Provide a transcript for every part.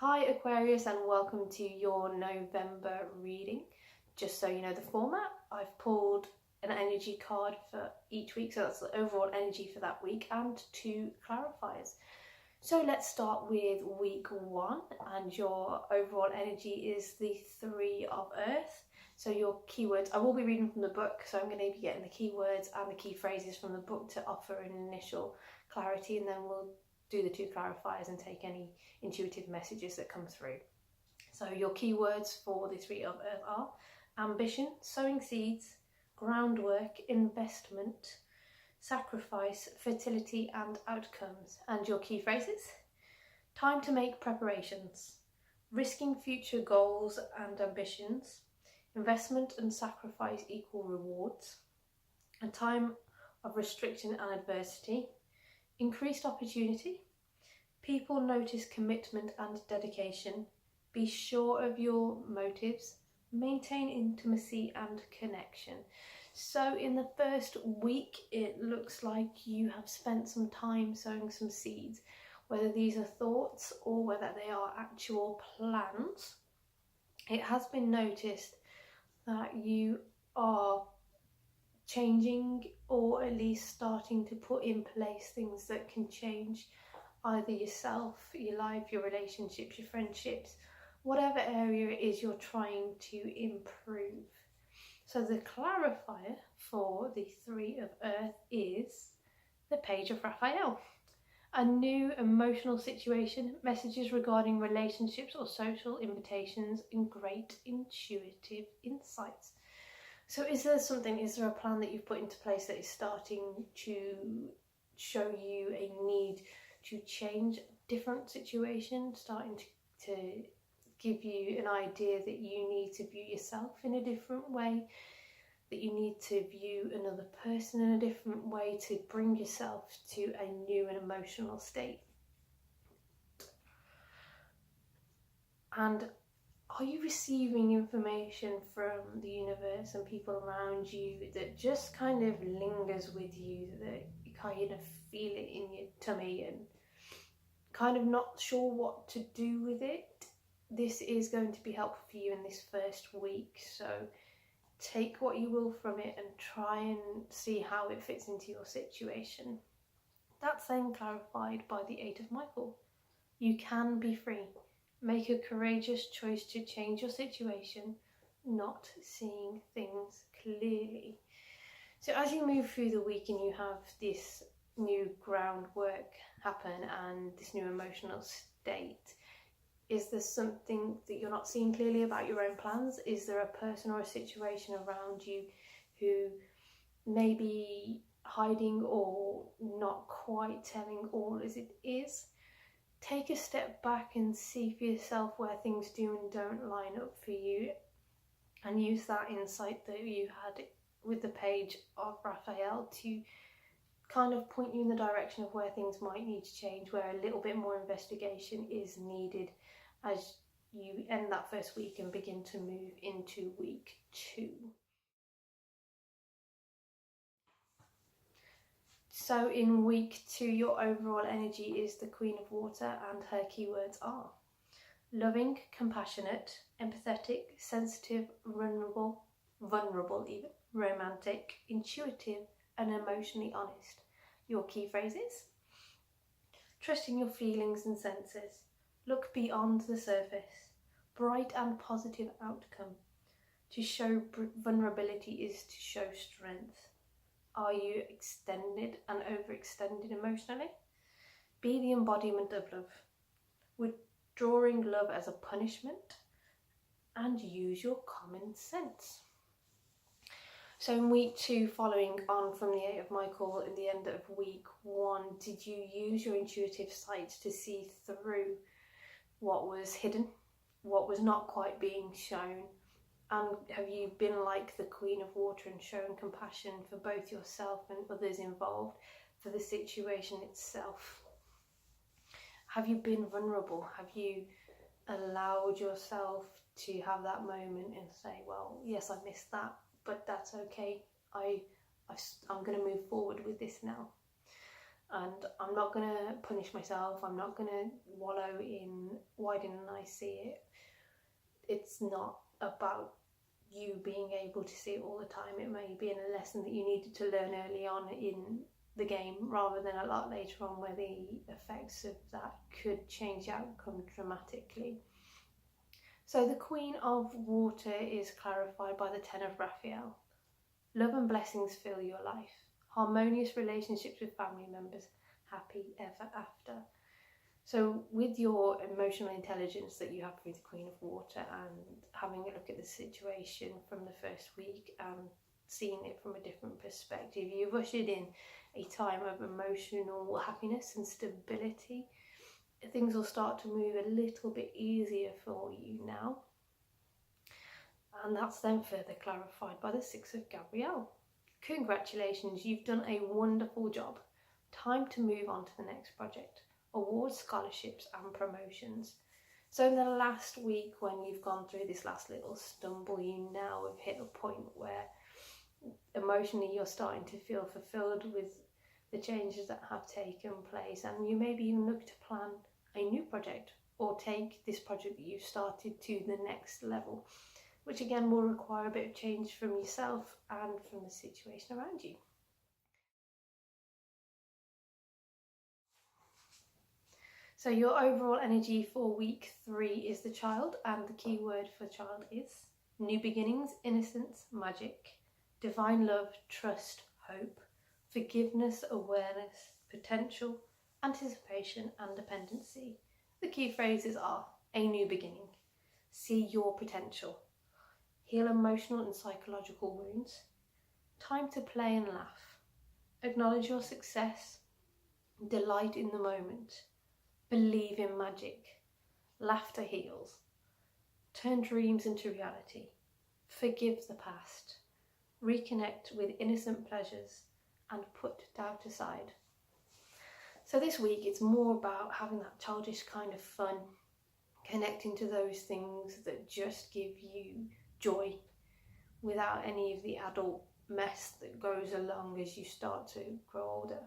Hi Aquarius, and welcome to your November reading. Just so you know the format, I've pulled an energy card for each week, so that's the overall energy for that week, and two clarifiers. So let's start with week 1, and your overall energy is the Three of Earth. So your keywords, I will be reading from the book, so I'm going to be getting the keywords and the key phrases from the book to offer an initial clarity, and then we'll do the two clarifiers and take any intuitive messages that come through. So your keywords for the Three of Earth are ambition, sowing seeds, groundwork, investment, sacrifice, fertility and outcomes. And your key phrases: time to make preparations, risking future goals and ambitions, investment and sacrifice equal rewards, a time of restriction and adversity, increased opportunity, people notice commitment and dedication, be sure of your motives, maintain intimacy and connection. So in the first week, it looks like you have spent some time sowing some seeds, whether these are thoughts or whether they are actual plans. It has been noticed that you are changing, or at least starting to put in place things that can change either yourself, your life, your relationships, your friendships, whatever area it is you're trying to improve. So the clarifier for the Three of Earth is the Page of Raphael. A new emotional situation, messages regarding relationships or social invitations, and great intuitive insights. So is there a plan that you've put into place that is starting to show you a need to change different situations, starting to give you an idea that you need to view yourself in a different way, that you need to view another person in a different way to bring yourself to a new and emotional state? And are you receiving information from the universe and people around you that just kind of lingers with you, that you kind of feel it in your tummy and kind of not sure what to do with it? This is going to be helpful for you in this first week, so take what you will from it and try and see how it fits into your situation. That's then clarified by the Eight of Michael. You can be free. Make a courageous choice to change your situation, not seeing things clearly. So as you move through the week and you have this new groundwork happen and this new emotional state, is there something that you're not seeing clearly about your own plans? Is there a person or a situation around you who may be hiding or not quite telling all as it is? Take a step back and see for yourself where things do and don't line up for you, and use that insight that you had with the Page of Raphael to kind of point you in the direction of where things might need to change, where a little bit more investigation is needed as you end that first week and begin to move into week 2. So in week 2, your overall energy is the Queen of Water, and her keywords are loving, compassionate, empathetic, sensitive, vulnerable even, romantic, intuitive, and emotionally honest. Your key phrases: trusting your feelings and senses, look beyond the surface, bright and positive outcome, to show vulnerability is to show strength. Are you extended and overextended emotionally? Be the embodiment of love, withdrawing love as a punishment, and use your common sense. So in week 2, following on from the Eight of Michael in the end of week 1, did you use your intuitive sight to see through what was hidden, what was not quite being shown? And have you been like the Queen of Water and shown compassion for both yourself and others involved, for the situation itself? Have you been vulnerable? Have you allowed yourself to have that moment and say, well, yes, I missed that, but that's okay. I'm going to move forward with this now. and I'm not going to punish myself. I'm not going to wallow in why didn't I see it. It's not about you being able to see it all the time. It may be in a lesson that you needed to learn early on in the game rather than a lot later on, where the effects of that could change the outcome dramatically. So the Queen of Water is clarified by the Ten of Raphael. Love and blessings fill your life. Harmonious relationships with family members. Happy ever after. So with your emotional intelligence that you have through the Queen of Water, and having a look at the situation from the first week and seeing it from a different perspective, you've ushered in a time of emotional happiness and stability. Things will start to move a little bit easier for you now. And that's then further clarified by the Six of Gabrielle. Congratulations, you've done a wonderful job. Time to move on to the next project. Awards, scholarships and promotions. So in the last week, when you've gone through this last little stumble, you now have hit a point where emotionally you're starting to feel fulfilled with the changes that have taken place, and you maybe even look to plan a new project or take this project that you've started to the next level, which again will require a bit of change from yourself and from the situation around you. So your overall energy for week 3 is the Child, and the key word for Child is new beginnings, innocence, magic, divine love, trust, hope, forgiveness, awareness, potential, anticipation and dependency. The key phrases are a new beginning, see your potential, heal emotional and psychological wounds, time to play and laugh, acknowledge your success, delight in the moment, believe in magic, laughter heals, turn dreams into reality, forgive the past, reconnect with innocent pleasures and put doubt aside. So this week it's more about having that childish kind of fun, connecting to those things that just give you joy without any of the adult mess that goes along as you start to grow older.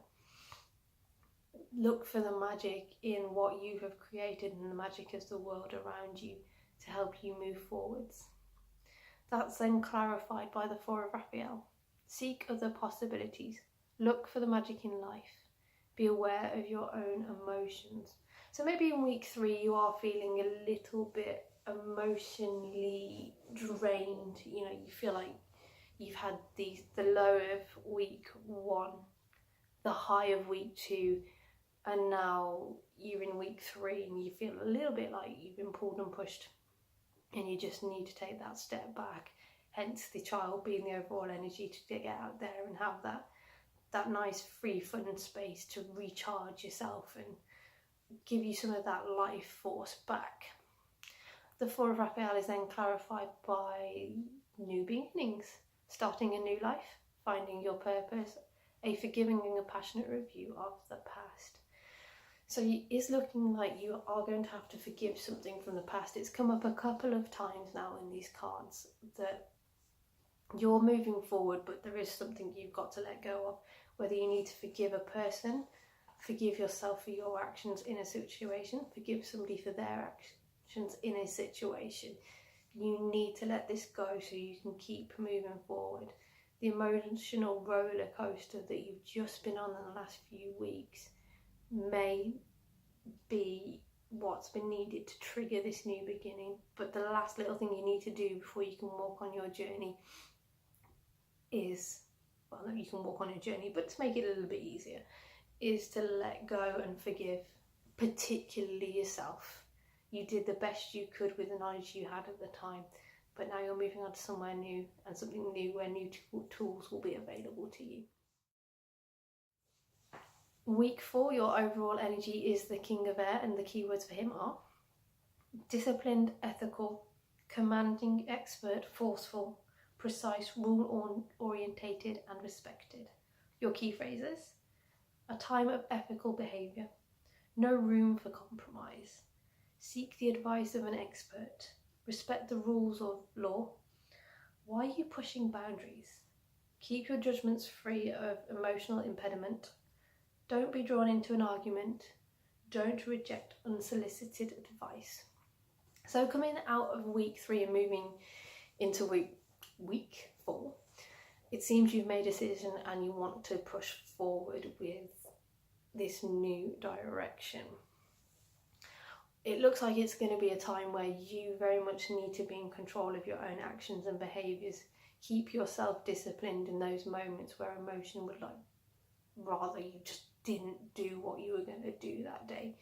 Look for the magic in what you have created and the magic of the world around you to help you move forwards. That's then clarified by the Four of Raphael. Seek other possibilities. Look for the magic in life. Be aware of your own emotions. So maybe in week 3 you are feeling a little bit emotionally drained. You know, you feel like you've had the low of week 1, the high of week 2, and now you're in week 3 and you feel a little bit like you've been pulled and pushed and you just need to take that step back. Hence the Child being the overall energy to get out there and have that nice free fun space to recharge yourself and give you some of that life force back. The Four of Raphael is then clarified by new beginnings, starting a new life, finding your purpose, a forgiving and compassionate review of the past. So it's looking like you are going to have to forgive something from the past. It's come up a couple of times now in these cards that you're moving forward, but there is something you've got to let go of. Whether you need to forgive a person, forgive yourself for your actions in a situation, forgive somebody for their actions in a situation. You need to let this go so you can keep moving forward. The emotional roller coaster that you've just been on in the last few weeks may be what's been needed to trigger this new beginning, but the last little thing you need to do before you can walk on your journey is, well, no, you can walk on a journey, but to make it a little bit easier, is to let go and forgive, particularly yourself. You did the best you could with the knowledge you had at the time, but now you're moving on to somewhere new and something new where new tools will be available to you. Week 4, your overall energy is the King of Air, and the keywords for him are disciplined, ethical, commanding, expert, forceful, precise, rule-orientated and respected. Your key phrases: a time of ethical behaviour, no room for compromise, seek the advice of an expert, respect the rules of law, why are you pushing boundaries, keep your judgments free of emotional impediment, Don't be drawn into an argument. Don't reject unsolicited advice. So coming out of week 3 and moving into week 4, it seems you've made a decision and you want to push forward with this new direction. It looks like it's going to be a time where you very much need to be in control of your own actions and behaviours. Keep yourself disciplined in those moments where emotion would like rather you just didn't do what you were going to do that day.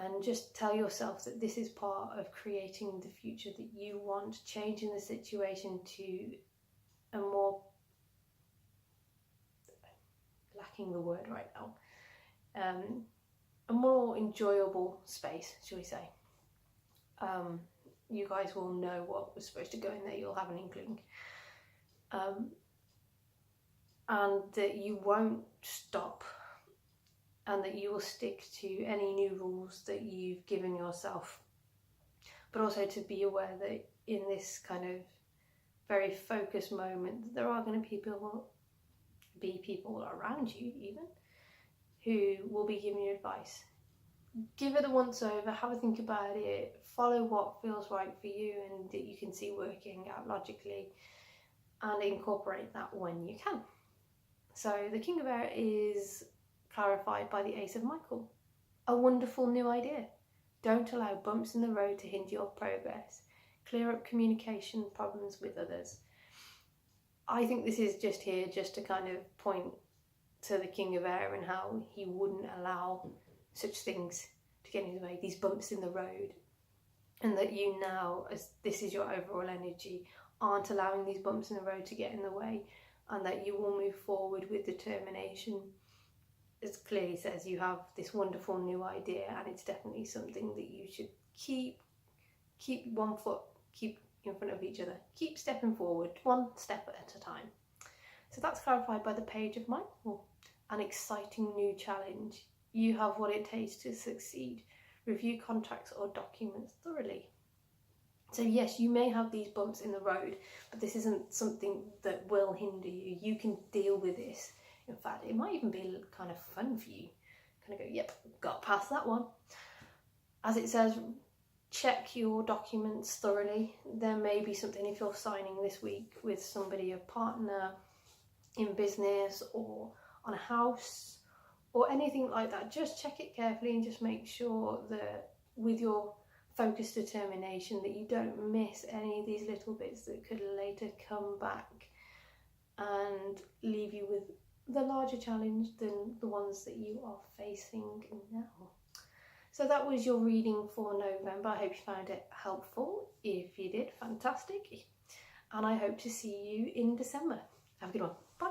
And just tell yourself that this is part of creating the future that you want, changing the situation to a more, lacking the word right now, a more enjoyable space, shall we say. You guys will know what was supposed to go in there, you'll have an inkling. And that you won't stop, and that you will stick to any new rules that you've given yourself. But also to be aware that in this kind of very focused moment, there are going to be people around you even who will be giving you advice. Give it a once over, have a think about it, follow what feels right for you and that you can see working out logically, and incorporate that when you can. So the King of Air is clarified by the Ace of Michael. A wonderful new idea. Don't allow bumps in the road to hinder your progress. Clear up communication problems with others. I think this is just here just to kind of point to the King of Air and how he wouldn't allow such things to get in the way, these bumps in the road, and that you now, as this is your overall energy, aren't allowing these bumps in the road to get in the way, and that you will move forward with determination. It clearly says you have this wonderful new idea, and it's definitely something that you should keep one foot, keep in front of each other, keep stepping forward, one step at a time. So that's clarified by the Page of Michael. An exciting new challenge. You have what it takes to succeed. Review contracts or documents thoroughly. So yes, you may have these bumps in the road, but this isn't something that will hinder you. You can deal with this. In fact, it might even be kind of fun for you. Kind of go, yep, got past that one. As it says, check your documents thoroughly. There may be something if you're signing this week with somebody, a partner in business or on a house or anything like that. Just check it carefully and just make sure that with your focused determination that you don't miss any of these little bits that could later come back and leave you with the larger challenge than the ones that you are facing now. So that was your reading for November. I hope you found it helpful. If you did, fantastic. And I hope to see you in December. Have a good one. Bye.